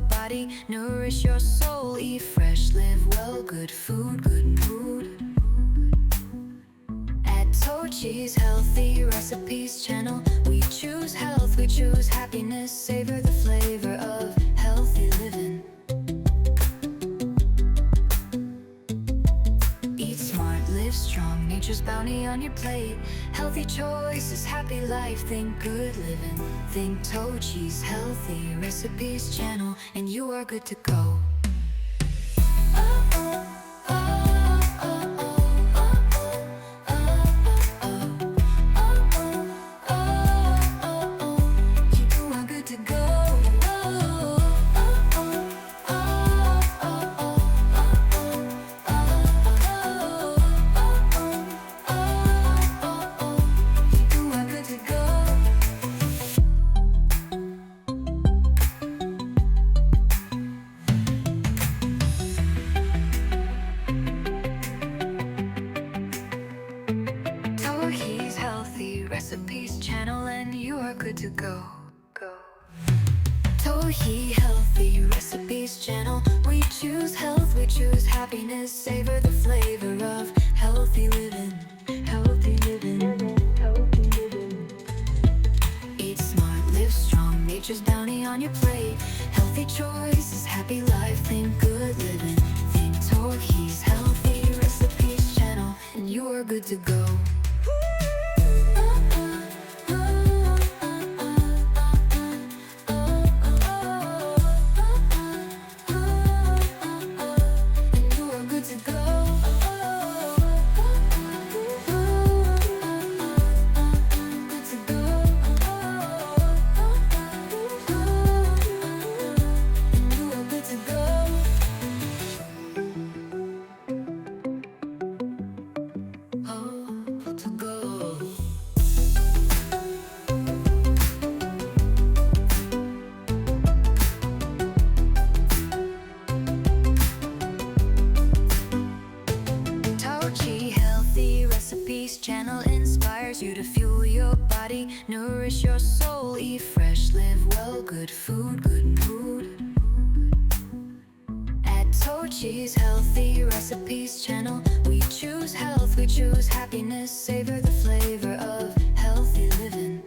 body, nourish your soul. Eat fresh, live well, good food, good mood. At Tochi's Healthy Recipes channel, we choose health, we choose happiness. Savor the flavor of healthy living. Eat smart, live strong, nature's bounty on your plate. Healthy choices, happy life, think good living. Think Tochi's Healthy Recipes channel, and you are good to go. Recipes channel, and you are good to go. Tohi Healthy Recipes channel, we choose health, we choose happiness. Savor the flavor of healthy living. Healthy living. Healthy living. Eat smart, live strong, nature's bounty on your plate. Healthy choices, happy life, think good living. Think Tohi's Healthy Recipes channel, and you are good to go. Channel inspires you to fuel your body, nourish your soul. Eat fresh, live well, good food, good mood. At Tochi's Healthy Recipes channel, we choose health, we choose happiness. Savor the flavor of healthy living.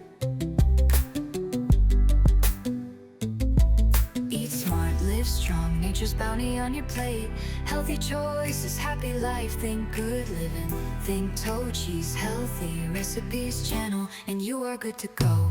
Eat smart, live strong, nature's bounty on your plate. Healthy choices, happy life, think good living. Think Tochi's Healthy Recipes channel, and you are good to go.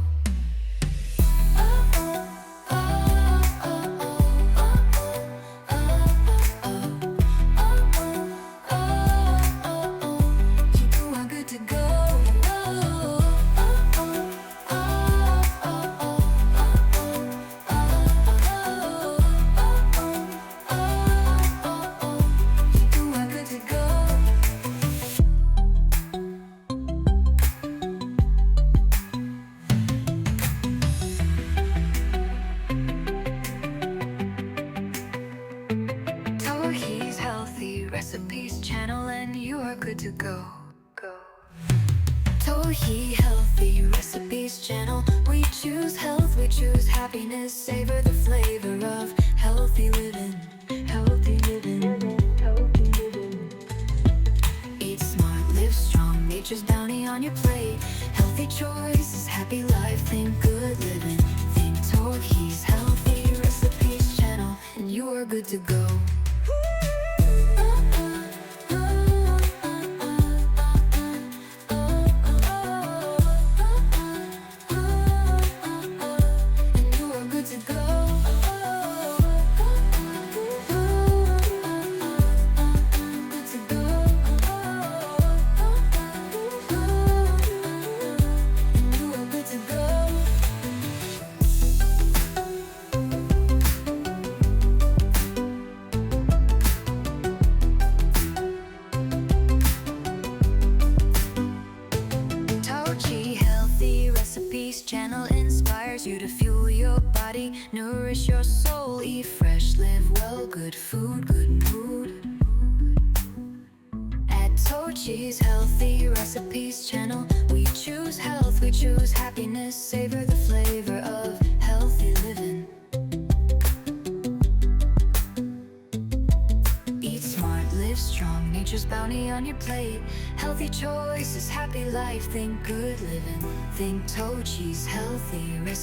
Recipes channel, and you are good to go. Tohi Healthy Recipes channel, we choose health, we choose happiness. Savor the flavor of healthy living. Healthy living. Healthy living. Eat smart, live strong, nature's bounty on your plate. Healthy choices, happy life, think good living. Think Tohi's Healthy Recipes channel, and you are good to go. Channel inspires you to fuel your body, nourish your soul. Eat fresh, live well, good food, good mood. At Tochi's Healthy Recipes channel, we choose health, we choose happiness. Savor the flavor of healthy living. bounty on your plate. Healthy choices, happy life, think good living. Think toe cheese, healthy recipe.